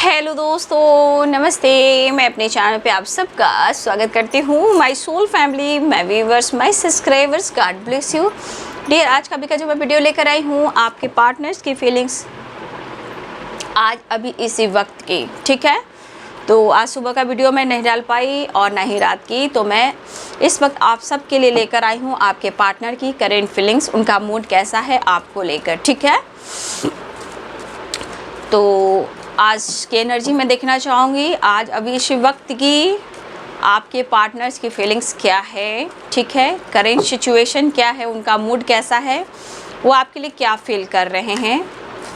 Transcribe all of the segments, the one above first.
Hello दोस्तों, नमस्ते। मैं अपने चैनल पे आप सबका स्वागत करती हूँ। My soul family, my viewers, my subscribers, God bless you dear. आज का जो मैं वीडियो लेकर आई हूँ आपके पार्टनर्स की फीलिंग्स आज अभी इसी वक्त की, ठीक है। तो आज सुबह का वीडियो मैं नहीं डाल पाई और ना ही रात की, तो मैं इस वक्त आप सब के लिए लेकर आई हूँ आपके पार्टनर की करेंट फीलिंग्स, उनका मूड कैसा है आपको लेकर, ठीक है। तो आज की एनर्जी मैं देखना चाहूँगी आज अभी इस वक्त की आपके पार्टनर्स की फीलिंग्स क्या है, ठीक है। करेंट सिचुएशन क्या है, उनका मूड कैसा है, वो आपके लिए क्या फील कर रहे हैं।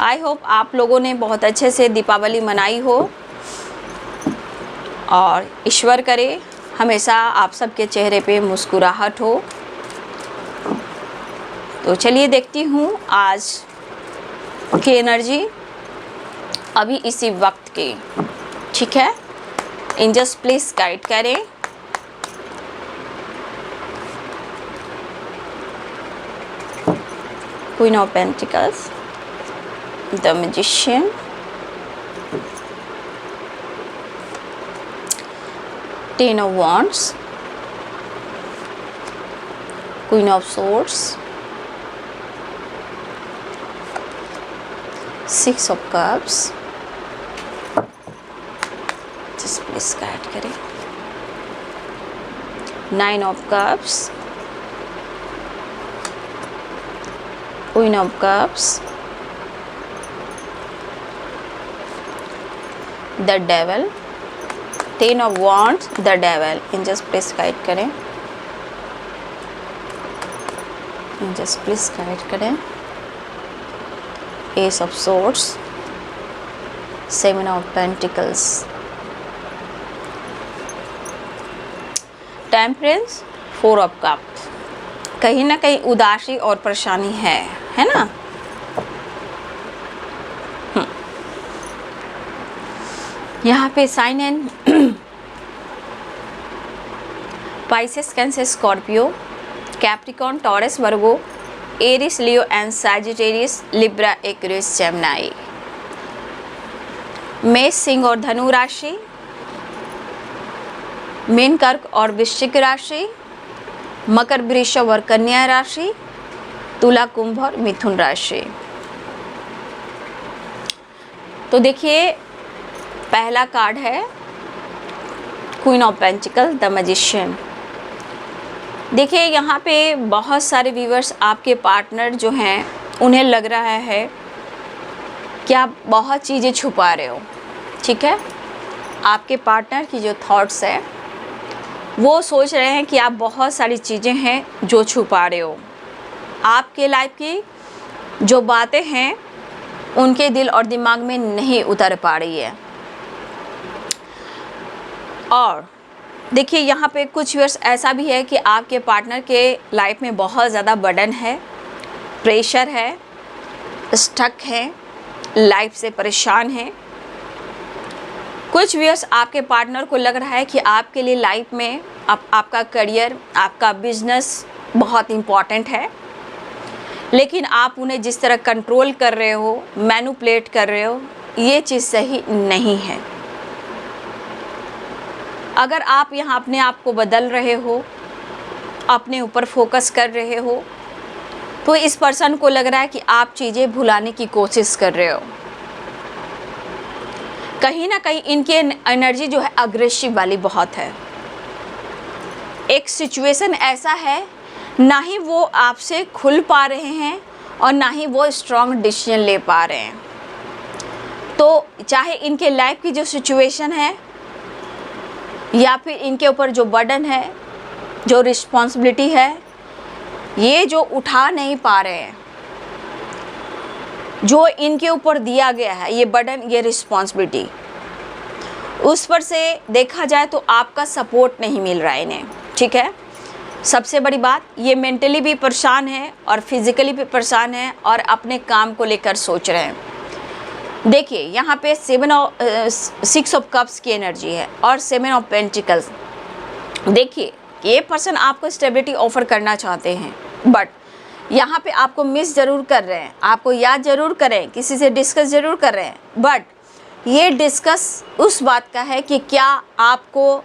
आई होप आप लोगों ने बहुत अच्छे से दीपावली मनाई हो और ईश्वर करे हमेशा आप सबके चेहरे पे मुस्कुराहट हो। तो चलिए देखती हूँ आज की एनर्जी अभी इसी वक्त की, ठीक है। एंजल्स प्लीज गाइड करें। Queen of pentacles, the magician, ten of wands, queen of swords, six of cups. Just please guide करें। Nine of cups, queen of cups, the devil, ten of wands, the devil. Angels please guide करें, angels please guide करें। Ace of swords, seven of pentacles, temperance, four of cup. कहीं ना कहीं उदासी और परेशानी है ना। यहाँ पे sign and Pisces, Cancer, Scorpio, Capricorn, Taurus, Virgo, Aries, Leo and Sagittarius, Libra, Aquarius, Gemini. मेष, सिंह और धनु राशि, मीन, कर्क और वृश्चिक राशि, मकर, वृषभ और कन्या राशि, तुला, कुंभ और मिथुन राशि। तो देखिए पहला कार्ड है queen of pentacle, the magician. देखिए यहाँ पे बहुत सारे व्यूअर्स आपके पार्टनर जो हैं उन्हें लग रहा है कि आप बहुत चीज़ें छुपा रहे हो, ठीक है। आपके पार्टनर की जो थॉट्स है वो सोच रहे हैं कि आप बहुत सारी चीज़ें हैं जो छुपा रहे हो। आपके लाइफ की जो बातें हैं उनके दिल और दिमाग में नहीं उतर पा रही है। और देखिए यहाँ पे कुछ व्यूअर्स ऐसा भी है कि आपके पार्टनर के लाइफ में बहुत ज़्यादा बर्डन है, प्रेशर है, स्टक है, लाइफ से परेशान है। कुछ व्यूअर्स आपके पार्टनर को लग रहा है कि आपके लिए लाइफ में आपका करियर, आपका बिजनेस बहुत इम्पॉर्टेंट है, लेकिन आप उन्हें जिस तरह कंट्रोल कर रहे हो, मैनिपुलेट कर रहे हो, ये चीज़ सही नहीं है। अगर आप यहाँ अपने आप को बदल रहे हो, अपने ऊपर फोकस कर रहे हो, तो इस पर्सन को लग रहा है कि आप चीज़ें भुलाने की कोशिश कर रहे हो। कहीं ना कहीं इनकी एनर्जी जो है अग्रेसिव वाली बहुत है। एक सिचुएशन ऐसा है, ना ही वो आपसे खुल पा रहे हैं और ना ही वो स्ट्रॉन्ग डिसीजन ले पा रहे हैं। तो चाहे इनके लाइफ की जो सिचुएशन है या फिर इनके ऊपर जो बर्डन है, जो रिस्पॉन्सिबिलिटी है, ये जो उठा नहीं पा रहे हैं, जो इनके ऊपर दिया गया है ये बर्डन, ये रिस्पॉन्सिबिलिटी, उस पर से देखा जाए तो आपका सपोर्ट नहीं मिल रहा है इन्हें, ठीक है। सबसे बड़ी बात, ये मेंटली भी परेशान है और फिजिकली भी परेशान है और अपने काम को लेकर सोच रहे हैं। देखिए यहाँ पे सिक्स ऑफ कप्स की एनर्जी है और सेवन ऑफ पेंटिकल्स। देखिए ये पर्सन आपको स्टेबिलिटी ऑफर करना चाहते हैं, बट यहाँ पे आपको मिस ज़रूर कर रहे हैं, आपको याद ज़रूर करें, किसी से डिस्कस ज़रूर कर रहे हैं, बट ये डिस्कस उस बात का है कि क्या आपको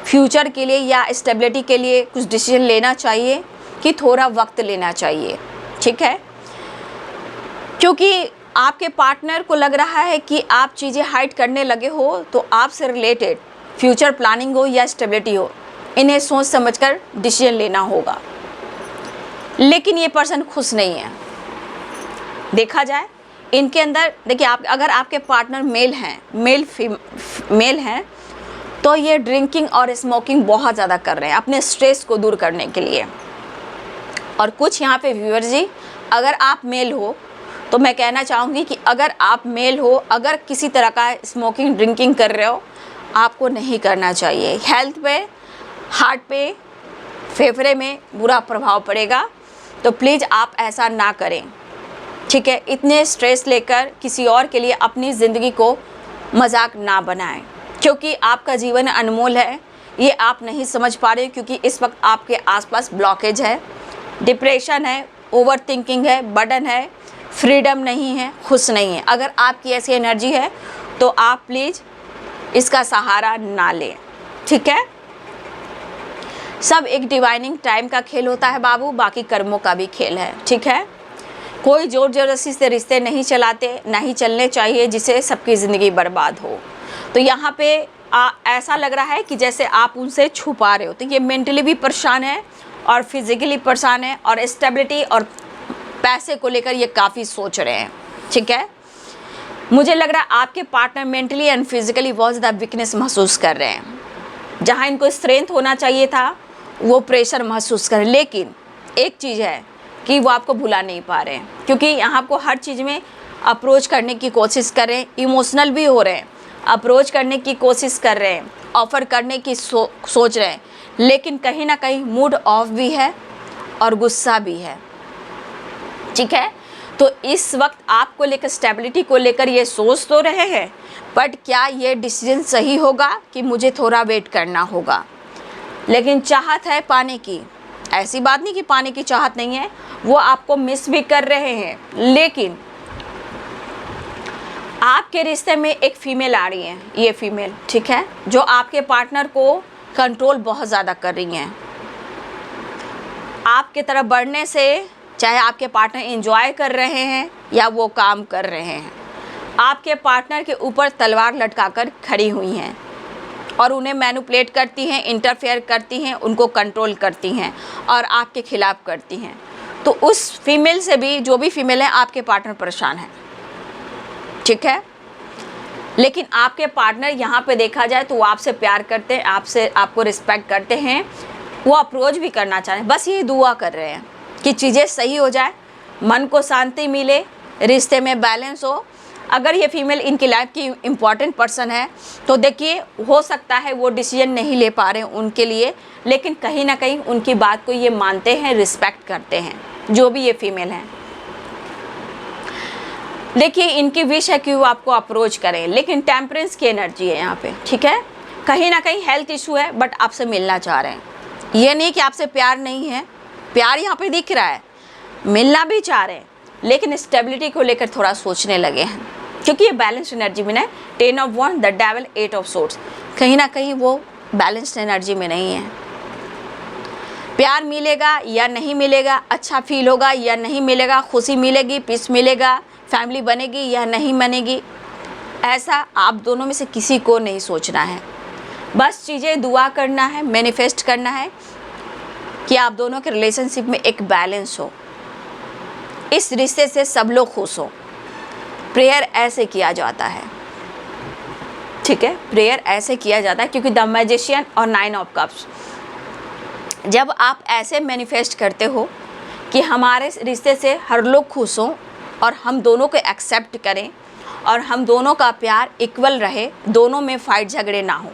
फ्यूचर के लिए या स्टेबिलिटी के लिए कुछ डिसीजन लेना चाहिए कि थोड़ा वक्त लेना चाहिए, ठीक है। क्योंकि आपके पार्टनर को लग रहा है कि आप चीज़ें हाइड करने लगे हो, तो आपसे रिलेटेड फ्यूचर प्लानिंग हो या स्टेबिलिटी हो, इन्हें सोच समझकर डिसीजन लेना होगा। लेकिन ये पर्सन खुश नहीं है। देखा जाए इनके अंदर, देखिए आप अगर आपके पार्टनर मेल हैं तो ये ड्रिंकिंग और स्मोकिंग बहुत ज़्यादा कर रहे हैं अपने स्ट्रेस को दूर करने के लिए। और कुछ यहाँ पे व्यूअर जी, अगर आप मेल हो तो मैं कहना चाहूँगी कि अगर आप मेल हो, अगर किसी तरह का स्मोकिंग ड्रिंकिंग कर रहे हो, आपको नहीं करना चाहिए। हेल्थ पे, हार्ट पे, फेफड़े में बुरा प्रभाव पड़ेगा, तो प्लीज़ आप ऐसा ना करें, ठीक है। इतने स्ट्रेस लेकर किसी और के लिए अपनी ज़िंदगी को मजाक ना बनाएं, क्योंकि आपका जीवन अनमोल है। ये आप नहीं समझ पा रहे क्योंकि इस वक्त आपके आसपास ब्लॉकेज है, डिप्रेशन है, ओवर थिंकिंग है, बर्डन है, फ्रीडम नहीं है, खुश नहीं है। अगर आपकी ऐसी एनर्जी है तो आप प्लीज़ इसका सहारा ना लें, ठीक है। सब एक डिवाइनिंग टाइम का खेल होता है बाबू, बाकी कर्मों का भी खेल है, ठीक है। कोई जोर जबरदस्ती से रिश्ते नहीं चलाते, नहीं चलने चाहिए जिससे सबकी ज़िंदगी बर्बाद हो। तो यहाँ पे ऐसा लग रहा है कि जैसे आप उनसे छुपा रहे हो, तो ये मेंटली भी परेशान है और फिज़िकली परेशान है और स्टेबिलिटी और पैसे को लेकर ये काफ़ी सोच रहे हैं, ठीक है। मुझे लग रहा है आपके पार्टनर मेंटली एंड फिज़िकली बहुत ज़्यादा वीकनेस महसूस कर रहे हैं। जहाँ इनको स्ट्रेंथ होना चाहिए था वो प्रेशर महसूस कर, लेकिन एक चीज़ है कि वो आपको भुला नहीं पा रहे हैं, क्योंकि यहाँ आपको हर चीज़ में अप्रोच करने की कोशिश कर रहे हैं, इमोशनल भी हो रहे हैं, अप्रोच करने की कोशिश कर रहे हैं, ऑफ़र करने की सोच रहे हैं, लेकिन कहीं ना कहीं मूड ऑफ भी है और गुस्सा भी है, ठीक है। तो इस वक्त आपको लेकर, स्टेबिलिटी को लेकर ये सोच तो रहे हैं, बट क्या ये डिसीजन सही होगा कि मुझे थोड़ा वेट करना होगा। लेकिन चाहत है पाने की, ऐसी बात नहीं कि पाने की चाहत नहीं है, वो आपको मिस भी कर रहे हैं। लेकिन आपके रिश्ते में एक फ़ीमेल आ रही है, ये फीमेल, ठीक है, जो आपके पार्टनर को कंट्रोल बहुत ज़्यादा कर रही हैं। आपके तरफ बढ़ने से, चाहे आपके पार्टनर एंजॉय कर रहे हैं या वो काम कर रहे हैं, आपके पार्टनर के ऊपर तलवार लटकाकर खड़ी हुई हैं और उन्हें मैनिपुलेट करती हैं, इंटरफेयर करती हैं, उनको कंट्रोल करती हैं और आपके खिलाफ करती हैं। तो उस फीमेल से भी, जो भी फीमेल है, आपके पार्टनर परेशान है, ठीक है। लेकिन आपके पार्टनर यहाँ पे देखा जाए तो वो आपसे प्यार करते हैं, आपको रिस्पेक्ट करते हैं, वो अप्रोच भी करना चाह रहे हैं, बस ये दुआ कर रहे हैं कि चीज़ें सही हो जाए, मन को शांति मिले, रिश्ते में बैलेंस हो। अगर ये फीमेल इनकी लाइफ की इम्पॉर्टेंट पर्सन है तो देखिए, हो सकता है वो डिसीजन नहीं ले पा रहे हैं उनके लिए, लेकिन कहीं ना कहीं उनकी बात को ये मानते हैं, रिस्पेक्ट करते हैं, जो भी ये फीमेल हैं। देखिए, इनकी विश है कि वो आपको अप्रोच करें, लेकिन टेम्परेंस की एनर्जी है यहाँ पे, ठीक है। कहीं ना कहीं हेल्थ इशू है, बट आपसे मिलना चाह रहे हैं। ये नहीं कि आपसे प्यार नहीं है, प्यार यहाँ पे दिख रहा है, मिलना भी चाह रहे हैं, लेकिन स्टेबिलिटी को लेकर थोड़ा सोचने लगे हैं, क्योंकि ये बैलेंस एनर्जी में है। 10 of wands, the devil, 8 of swords, कहीं ना कहीं वो बैलेंस्ड एनर्जी में नहीं है। प्यार मिलेगा या नहीं मिलेगा, अच्छा फील होगा या नहीं मिलेगा, खुशी मिलेगी, पीस मिलेगा, फैमिली बनेगी या नहीं बनेगी, ऐसा आप दोनों में से किसी को नहीं सोचना है। बस चीज़ें दुआ करना है, मैनिफेस्ट करना है कि आप दोनों के रिलेशनशिप में एक बैलेंस हो, इस रिश्ते से सब लोग खुश हो। प्रेयर ऐसे किया जाता है, ठीक है, प्रेयर ऐसे किया जाता है, क्योंकि द मैजिशियन और 9 ऑफ कप्स, जब आप ऐसे मैनिफेस्ट करते हो कि हमारे रिश्ते से हर लोग खुश हों और हम दोनों को एक्सेप्ट करें और हम दोनों का प्यार इक्वल रहे, दोनों में फाइट झगड़े ना हो,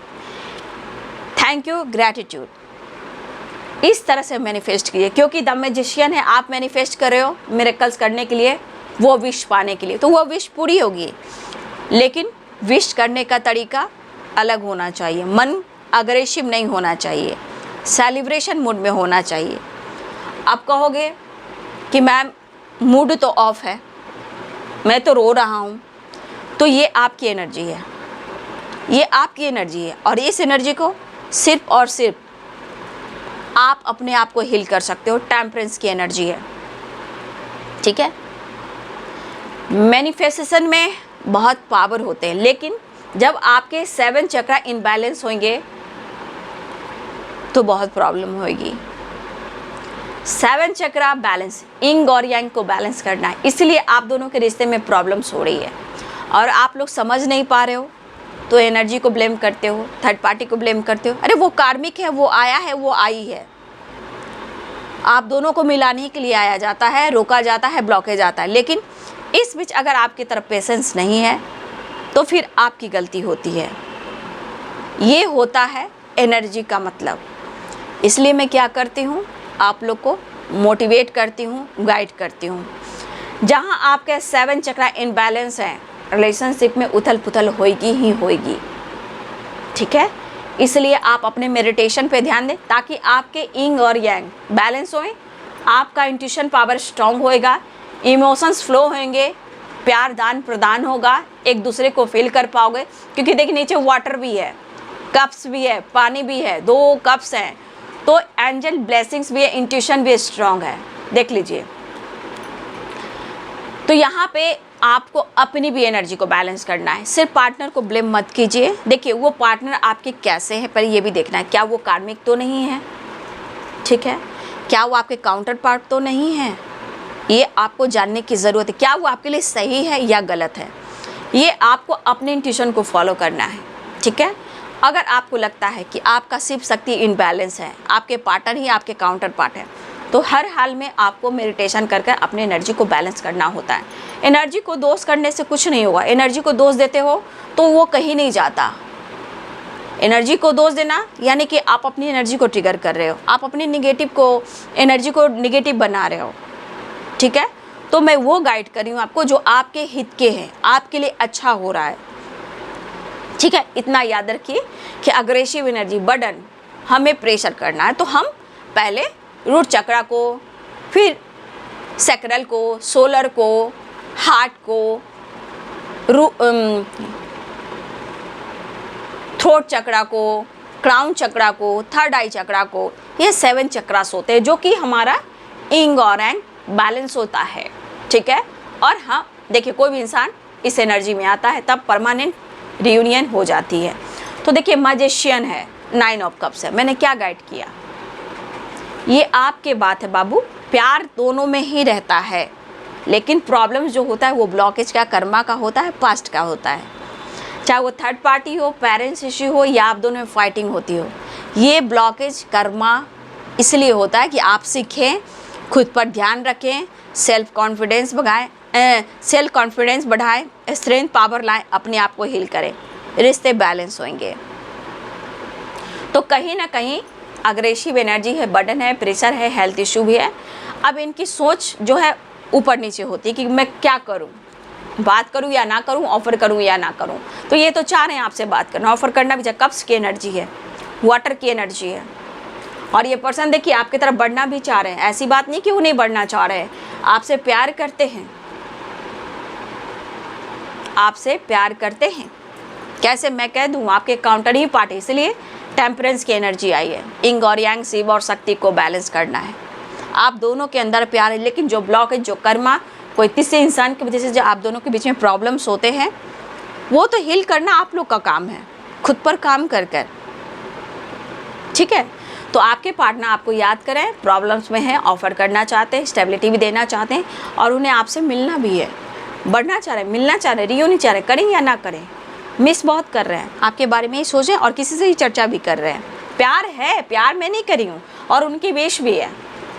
थैंक यू, ग्रैटिट्यूड, इस तरह से मैनिफेस्ट कीजिए। क्योंकि द मैजिशियन है, आप मैनिफेस्ट कर रहे हो मिरेकल्स करने के लिए, वो विश पाने के लिए, तो वो विश पूरी होगी, लेकिन विश करने का तरीका अलग होना चाहिए। मन अग्रेसिव नहीं होना चाहिए, सेलिब्रेशन मूड में होना चाहिए। आप कहोगे कि मैम मूड तो ऑफ है, मैं तो रो रहा हूँ, तो ये आपकी एनर्जी है। ये आपकी एनर्जी है और इस एनर्जी को सिर्फ और सिर्फ आप अपने आप को हील कर सकते हो। टेम्परेंस की एनर्जी है, ठीक है। मैनिफेस्टेशन में बहुत पावर होते हैं, लेकिन जब आपके 7 चक्रा इनबैलेंस होंगे तो बहुत प्रॉब्लम होगी। 7 चक्रा बैलेंस, इंग और यांग को बैलेंस करना है, इसलिए आप दोनों के रिश्ते में प्रॉब्लम्स हो रही है और आप लोग समझ नहीं पा रहे हो तो एनर्जी को ब्लेम करते हो, थर्ड पार्टी को ब्लेम करते हो। अरे वो कार्मिक है, वो आया है, वो आई है। आप दोनों को मिलाने के लिए आया जाता है, रोका जाता है, ब्लॉकेज आता है, लेकिन इस बीच अगर आपकी तरफ पेशेंस नहीं है तो फिर आपकी गलती होती है। ये होता है एनर्जी का मतलब। इसलिए मैं क्या करती हूँ, आप लोग को मोटिवेट करती हूँ, गाइड करती हूँ। जहाँ आपके 7 चक्रा इनबैलेंस हैं, रिलेशनशिप में उथल पुथल होएगी ही होएगी, ठीक है। इसलिए आप अपने मेडिटेशन पे ध्यान दें ताकि आपके इंग और यांग बैलेंस होएं, आपका इंट्यूशन पावर स्ट्रांग होएगा, इमोशंस फ्लो होंगे, प्यार दान प्रदान होगा, एक दूसरे को फील कर पाओगे। क्योंकि देखिए नीचे वाटर भी है, कप्स भी है, पानी भी है, 2 कप्स हैं, तो एंजल ब्लेसिंग्स भी है, इंट्यूशन भी स्ट्रांग है, देख लीजिए। तो यहाँ पे आपको अपनी भी एनर्जी को बैलेंस करना है, सिर्फ पार्टनर को ब्लेम मत कीजिए। देखिए वो पार्टनर आपके कैसे हैं, पर ये भी देखना है क्या वो कार्मिक तो नहीं है, ठीक है, क्या वो आपके काउंटर पार्ट तो नहीं है, ये आपको जानने की ज़रूरत है। क्या वो आपके लिए सही है या गलत है, ये आपको अपने इंट्यूशन को फॉलो करना है, ठीक है। अगर आपको लगता है कि आपका शिव शक्ति इनबैलेंस है, आपके पार्टनर ही आपके काउंटर पार्ट है, तो हर हाल में आपको मेडिटेशन करके अपने एनर्जी को बैलेंस करना होता है। एनर्जी को दोष करने से कुछ नहीं होगा। एनर्जी को दोष देते हो तो वो कहीं नहीं जाता। एनर्जी को दोष देना यानी कि आप अपनी एनर्जी को ट्रिगर कर रहे हो, आप अपनी एनर्जी को निगेटिव बना रहे हो, ठीक है। तो मैं वो गाइड कर रही हूँ आपको जो आपके हित के हैं, आपके लिए अच्छा हो रहा है, ठीक है। इतना याद रखिए कि अग्रेसिव एनर्जी बर्डन हमें प्रेशर करना है, तो हम पहले रूट चक्रा को, फिर सैक्रल को, सोलर को, हार्ट को, थ्रोट चक्रा को, क्राउन चक्रा को, थर्ड आई चक्रा को, ये 7 चक्रास होते हैं जो कि हमारा इंग और यांग बैलेंस होता है, ठीक है। और हाँ देखिए कोई भी इंसान इस एनर्जी में आता है तब परमानेंट रियूनियन हो जाती है। तो देखिए मैजिशियन है, 9 ऑफ कप्स है, मैंने क्या गाइड किया, ये आपके बात है बाबू, प्यार दोनों में ही रहता है, लेकिन प्रॉब्लम जो होता है वो ब्लॉकेज का, कर्मा का होता है, पास्ट का होता है। चाहे वो थर्ड पार्टी हो, पेरेंट्स इश्यू हो या आप दोनों में फाइटिंग होती हो, ये ब्लॉकेज कर्मा इसलिए होता है कि आप सीखें, खुद पर ध्यान रखें, सेल्फ कॉन्फिडेंस बढ़ाएं, स्ट्रेंथ पावर लाएं, अपने आप को हील करें, रिश्ते बैलेंस होंगे। तो कहीं ना कहीं अग्रेसिव एनर्जी है, बर्डन है, प्रेशर है, हेल्थ इशू भी है। अब इनकी सोच जो है ऊपर नीचे होती है कि मैं क्या करूं, बात करूं या ना करूं, ऑफर करूं या ना करूं। तो ये तो चाह रहे हैं आपसे बात करना, ऑफर करना भी। कप्स की एनर्जी है, वाटर की एनर्जी है, और ये पर्सन देखिए आपकी तरफ बढ़ना भी चाह रहे हैं। ऐसी बात नहीं कि वो नहीं बढ़ना चाह रहे हैं, आपसे प्यार करते हैं, आपसे प्यार करते हैं। कैसे मैं कह दूं, आपके काउंटर ही पार्टी, इसलिए टेम्परेंस की एनर्जी आई है। इंग और यांग, शिव और शक्ति को बैलेंस करना है। आप दोनों के अंदर प्यार है, लेकिन जो ब्लॉक है, जो कर्मा, कोई तीसरे इंसान की वजह से जो आप दोनों के बीच में प्रॉब्लम्स होते हैं, वो तो हील करना आप लोग का काम है, खुद पर काम कर कर, ठीक है। तो आपके पार्टनर आपको याद करें, प्रॉब्लम्स में हैं, ऑफर करना चाहते हैं, स्टेबिलिटी भी देना चाहते हैं, और उन्हें आपसे मिलना भी है, बढ़ना चाह रहे हैं, मिलना चाह रहे हैं, रियूनियन चाह रहे हैं, करें या ना करें, मिस बहुत कर रहे हैं, आपके बारे में ही सोच रहे हैं और किसी से ही चर्चा भी कर रहे हैं। प्यार है, प्यार मैं नहीं करी हूँ, और उनकी विश भी है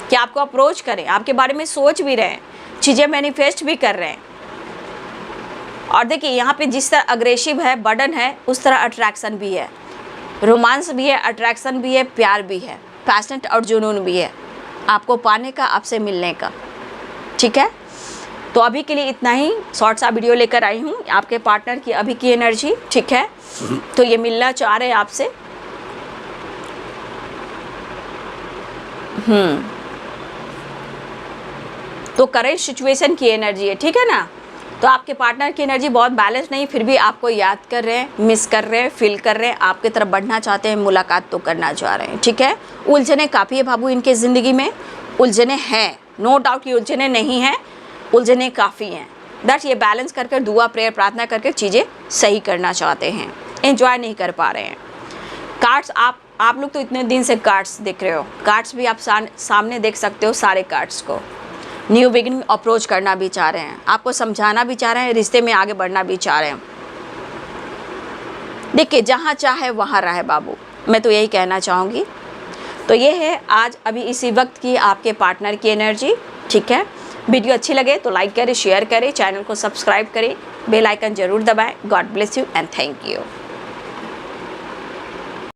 कि आपको अप्रोच करें, आपके बारे में सोच भी रहे हैं, चीज़ें मैनिफेस्ट भी कर रहे हैं। और देखिए यहाँ पे जिस तरह अग्रेसिव है, बर्डन है, उस तरह अट्रैक्शन भी है, रोमांस भी है, अट्रैक्शन भी है, प्यार भी है, पैशनेट और जुनून भी है, आपको पाने का, आपसे मिलने का, ठीक है। तो अभी के लिए इतना ही शॉर्ट सा वीडियो लेकर आई हूँ, आपके पार्टनर की अभी की एनर्जी, ठीक है। तो ये मिलना चाह रहे हैं आपसे, तो करेंट सिचुएशन की एनर्जी है, ठीक है ना। तो आपके पार्टनर की एनर्जी बहुत बैलेंस नहीं, फिर भी आपको याद कर रहे हैं, मिस कर रहे हैं, फील कर रहे हैं, आपकी तरफ बढ़ना चाहते हैं, मुलाकात तो करना चाह रहे हैं, ठीक है। उलझने काफ़ी है बाबू इनके ज़िंदगी में, उलझने हैं, नो डाउट ये उलझने नहीं हैं, उलझने काफ़ी हैं। दैट्स ये बैलेंस कर दुआ प्रेयर प्रार्थना करके चीज़ें सही करना चाहते हैं, एंजॉय नहीं कर पा रहे हैं। कार्ड्स आप लोग तो इतने दिन से कार्ड्स देख रहे हो, कार्ड्स भी आप सामने देख सकते हो सारे कार्ड्स को। न्यू बिगिनिंग अप्रोच करना भी चाह रहे हैं, आपको समझाना भी चाह रहे हैं, रिश्ते में आगे बढ़ना भी चाह रहे हैं। देखिए जहाँ चाहे वहाँ रहे बाबू, मैं तो यही कहना चाहूँगी। तो ये है आज अभी इसी वक्त की आपके पार्टनर की एनर्जी, ठीक है। वीडियो अच्छी लगे तो लाइक करें, शेयर करें, चैनल को सब्सक्राइब करें, बेल आइकन जरूर दबाएं। God bless you and thank you.